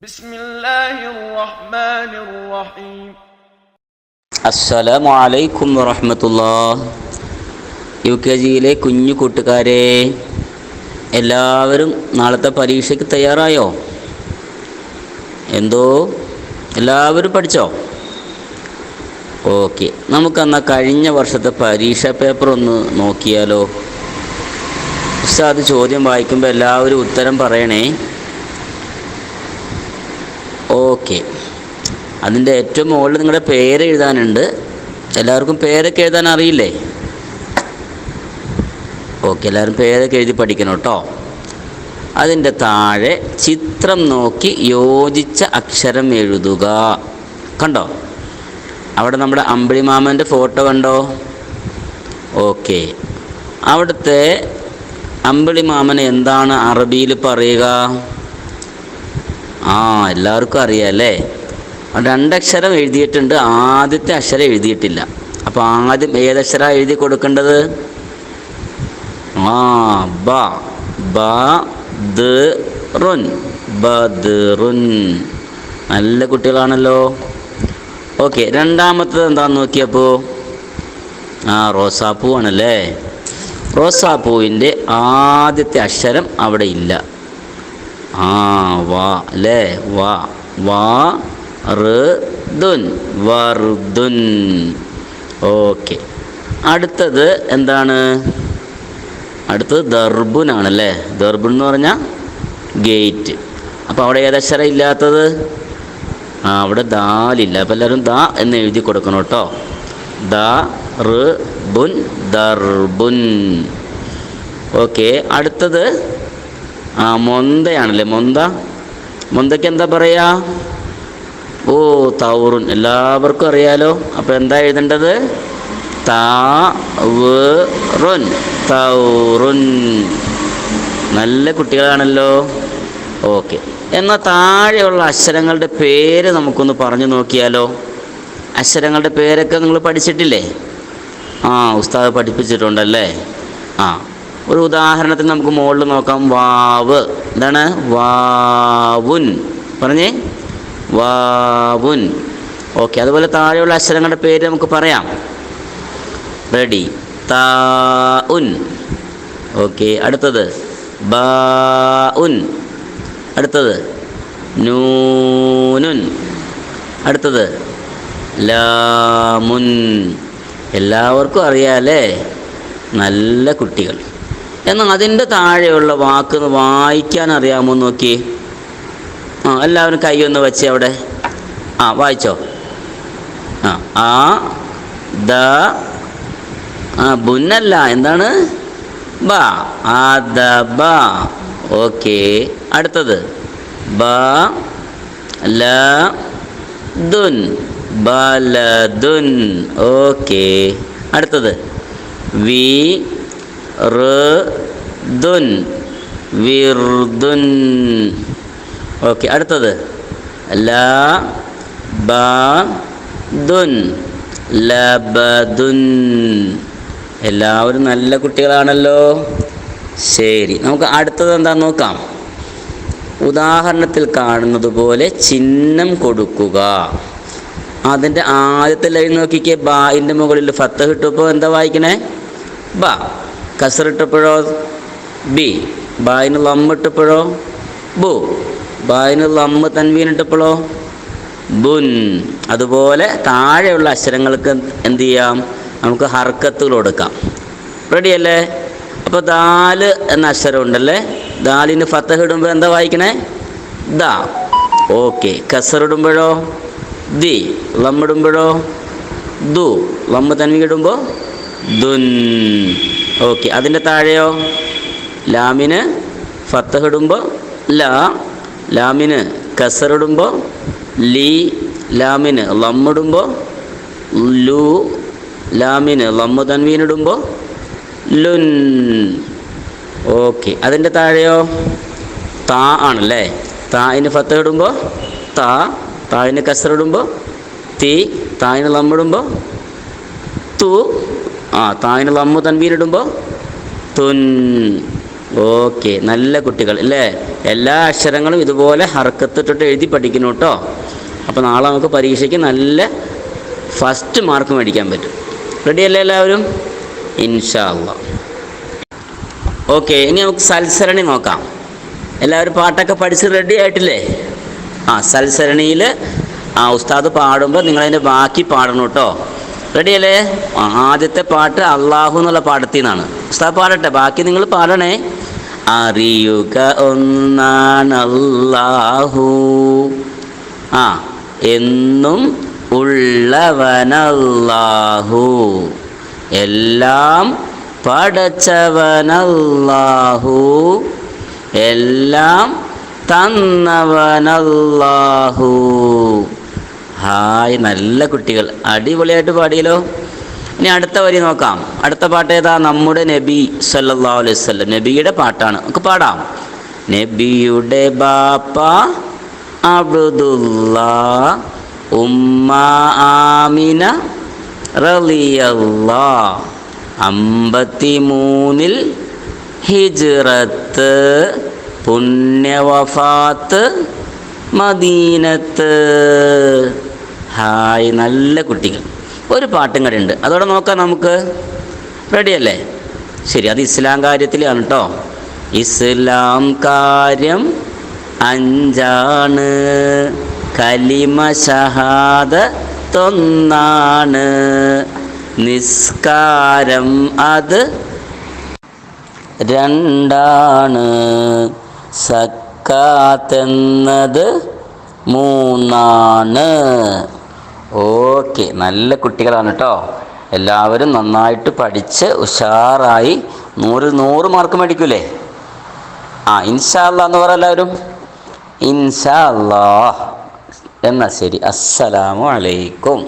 ബിസ്മില്ലാഹിർ റഹ്മാനിർ റഹീം. അസ്സലാമു അലൈക്കും വറഹ്മത്തുള്ളാഹ്. യുകെജിയിലെ കുഞ്ഞു കൂട്ടുകാരെ, എല്ലാവരും നാളത്തെ പരീക്ഷയ്ക്ക് തയ്യാറായോ? എല്ലാവരും പഠിച്ചോ? ഓക്കെ, നമുക്കെന്നാൽ കഴിഞ്ഞ വർഷത്തെ പരീക്ഷാ പേപ്പർ ഒന്ന് നോക്കിയാലോ? ഉസ്താദ് ചോദ്യം വായിക്കുമ്പോൾ എല്ലാവരും ഉത്തരം പറയണേ. ഓക്കെ, അതിൻ്റെ ഏറ്റവും മുകളിൽ നിങ്ങളുടെ പേര് എഴുതാനുണ്ട്. എല്ലാവർക്കും പേരൊക്കെ എഴുതാൻ അറിയില്ലേ? ഓക്കെ, എല്ലാവരും പേരൊക്കെ എഴുതി പഠിക്കണം കേട്ടോ. അതിൻ്റെ താഴെ ചിത്രം നോക്കി യോജിച്ച അക്ഷരം എഴുതുക. കണ്ടോ? അവിടെ നമ്മുടെ അമ്പിളിമാമൻ്റെ ഫോട്ടോ കണ്ടോ? ഓക്കെ, അവിടുത്തെ അമ്പിളിമാമൻ എന്താണ് അറബിയിൽ പറയുക? എല്ലാവർക്കും അറിയാമല്ലേ? രണ്ടക്ഷരം എഴുതിയിട്ടുണ്ട്, ആദ്യത്തെ അക്ഷരം എഴുതിയിട്ടില്ല. അപ്പോൾ ആദ്യം ഏതക്ഷരം എഴുതി കൊടുക്കേണ്ടത്? ബദ്റുൻ. ബദ്റുൻ. നല്ല കുട്ടികളാണല്ലോ. ഓക്കെ, രണ്ടാമത്തത് എന്താണെന്ന് നോക്കിയപ്പോൾ റോസാപ്പൂ ആണല്ലേ. റോസാപ്പൂവിൻ്റെ ആദ്യത്തെ അക്ഷരം അവിടെ ഇല്ല. വാ അല്ലേ? വാറുദുൻ. വറുദുൻ. ഓക്കെ, അടുത്തത് എന്താണ്? അടുത്തത് ദർബുൻ ആണല്ലേ. ദർബുൻ എന്ന് പറഞ്ഞാൽ ഗേറ്റ്. അപ്പോൾ അവിടെ ഏതക്ഷരം ഇല്ലാത്തത്? അവിടെ ദാലില്ല. അപ്പോൾ എല്ലാവരും ദാ എന്ന് എഴുതി കൊടുക്കണം കേട്ടോ. ദർബുൻ. ദർബുൻ. ഓക്കെ, അടുത്തത് മൊന്തയാണല്ലേ. മൊന്തയ്ക്ക് എന്താ പറയുക? തൗറുൻ. എല്ലാവർക്കും അറിയാലോ. അപ്പോൾ എന്താ എഴുതേണ്ടത്? തൗറുൻ. തൗറുൻ. നല്ല കുട്ടികളാണല്ലോ. ഓക്കെ, എന്നാൽ താഴെയുള്ള അക്ഷരങ്ങളുടെ പേര് നമുക്കൊന്ന് പറഞ്ഞു നോക്കിയാലോ? അക്ഷരങ്ങളുടെ പേരൊക്കെ നിങ്ങൾ പഠിച്ചിട്ടില്ലേ? ഉസ്താദ് പഠിപ്പിച്ചിട്ടുണ്ടല്ലേ. ഒരു ഉദാഹരണത്തിന് നമുക്ക് മുകളിൽ നോക്കാം. വാവ്. എന്താണ്? വാവുൻ. പറഞ്ഞേ, വാവുൻ. ഓക്കെ, അതുപോലെ താഴെയുള്ള അക്ഷരങ്ങളുടെ പേര് നമുക്ക് പറയാം. റെഡി? താഉൻ. ഓക്കെ, അടുത്തത് ബാഉൻ. അടുത്തത് നൂനുൻ. അടുത്തത് ലാമുൻ. എല്ലാവർക്കും അറിയാമല്ലേ? നല്ല കുട്ടികൾ. എന്നാൽ അതിൻ്റെ താഴെയുള്ള വാക്ക് വായിക്കാൻ അറിയാമോ നോക്കി? എല്ലാവരും കൈ ഒന്ന് വെച്ച് അവിടെ. വായിച്ചോ. ബുന്നല്ല, എന്താണ്? ബ. അദബ. ഓക്കെ, അടുത്തത് ബലദുൻ. ബലദുൻ. ഓക്കെ, അടുത്തത് വിർദുൻ. വിർദുൻ. ഓക്കെ, അടുത്തത് ലബദുൻ. ലബദുൻ. എല്ലാവരും നല്ല കുട്ടികളാണല്ലോ. ശരി, നമുക്ക് അടുത്തത് എന്താണെന്ന് നോക്കാം. ഉദാഹരണത്തിൽ കാണുന്നത് പോലെ ചിഹ്നം കൊടുക്കുക. അതിൻ്റെ ആദ്യത്തെ ലൈൻ നോക്കിക്കേ. ബായിൻ്റെ മുകളിൽ ഫത്തഹ് ഇട്ടപ്പോൾ എന്താ വായിക്കണേ? ബ. കസറിട്ടപ്പോഴോ? ബി. ബായിന് ലമ്മ് ഇട്ടപ്പോഴോ? ബു. ബായിന് ലമ്മ് തൻവീൻ ഇട്ടപ്പോഴോ? ബുൻ. അതുപോലെ താഴെയുള്ള അക്ഷരങ്ങൾക്ക് എന്ത് ചെയ്യാം? നമുക്ക് ഹർക്കത്തുകൾ കൊടുക്കാം. റെഡിയല്ലേ? അപ്പോൾ ദാല് എന്ന അക്ഷരം ഉണ്ടല്ലേ. ദാലിന് ഫത്തഹ് ഇടുമ്പോൾ എന്താ വായിക്കണേ? ദ. ഓക്കെ, കസറിടുമ്പോഴോ? ദി. ലമ്മിടുമ്പോഴോ? ദു. ലമ്മ് തൻവീൻ ഇടുമ്പോൾ ദുൻ. ഓക്കെ, അതിൻ്റെ താഴെയോ? ലാമിന് ഫത്തഹ് ഇടുമ്പോൾ ല. ലാമിന് കസറിടുമ്പോൾ ലി. ലാമിന് ലമ്മിടുമ്പോൾ ലു. ലാമിന് ലമ്മ് തൻവീൻ ഇടുമ്പോൾ ലുൻ. ഓക്കെ, അതിൻ്റെ താഴെയോ? താ ആണല്ലേ. തായിന് ഫത്തഹ് ഇടുമ്പോൾ താ. തായിന് കസറിടുമ്പോൾ തി. തായിന് ലമ്മിടുമ്പോൾ തു. തായിന് ലമ്മ് തൻവീൻ ഇടുമ്പോൾ തുൻ. ഓക്കെ, നല്ല കുട്ടികൾ അല്ലേ? എല്ലാ അക്ഷരങ്ങളും ഇതുപോലെ ഹർക്കത്തിട്ടിട്ട് എഴുതി പഠിക്കുന്നു കേട്ടോ. അപ്പോൾ നാളെ നമുക്ക് പരീക്ഷയ്ക്ക് നല്ല ഫസ്റ്റ് മാർക്ക് മേടിക്കാൻ പറ്റും. റെഡിയല്ലേ എല്ലാവരും? ഇൻഷാ അല്ലാഹ്. ഓക്കെ, ഇനി നമുക്ക് സൽസരണി നോക്കാം. എല്ലാവരും പാട്ടൊക്കെ പഠിച്ച് റെഡി ആയിട്ടില്ലേ? സൽസരണിയിൽ ഉസ്താദ് പാടുമ്പോൾ നിങ്ങളതിൻ്റെ ബാക്കി പാടണം കേട്ടോ. റെഡിയല്ലേ? ആദ്യത്തെ പാട്ട് അള്ളാഹു എന്നുള്ള പാടത്തിൽ നിന്നാണ്. ഉസ്താദ് പാടട്ടെ, ബാക്കി നിങ്ങൾ പാടണേ. അറിയുക ഒന്നാണല്ലാഹു, എന്നും ഉള്ളവനല്ലാഹു, എല്ലാം പടച്ചവനല്ലാഹു, എല്ലാം തന്നവനല്ലാഹു. ഹായ്, നല്ല കുട്ടികൾ, അടിപൊളിയായിട്ട് പാടിയല്ലോ. ഇനി അടുത്ത വരി നോക്കാം. അടുത്ത പാട്ട് ഏതാ? നമ്മുടെ നബി സല്ലല്ലാഹു അലൈഹി വസല്ലം, നബിയുടെ പാട്ടാണ്. നമുക്ക് പാടാം. നബിയുടെ ബാപ്പ അബ്ദുല്ലാ, ഉമ്മ ആമിന റളിയല്ലാ, 53 ഹിജ്റത്ത്, പുണ്യവഫാത്ത് മദീനത്ത്. ഹായ്, നല്ല കുട്ടികൾ. ഒരു പാട്ടും കൂടെ ഉണ്ട്, അതോടെ നോക്കാം നമുക്ക്. റെഡിയല്ലേ? ശരി, അത് ഇസ്ലാം കാര്യത്തിലാണ് കേട്ടോ. ഇസ്ലാം കാര്യം 5, കലിമ ഷഹാദത്തൊന്നാണ്, നിസ്കാരം അത് 2, സക്കാത്തെന്നത് 3. ഓക്കെ, നല്ല കുട്ടികളാണ് കേട്ടോ. എല്ലാവരും നന്നായിട്ട് പഠിച്ച് ഉഷാറായി 100 മാർക്ക് മേടിക്കൂലേ? ഇൻഷാ അല്ലാഹ് എന്ന് പറ എല്ലാവരും. ഇൻഷാ അല്ലാഹ്. എന്നാൽ ശരി, അസ്സലാമു അലൈക്കും.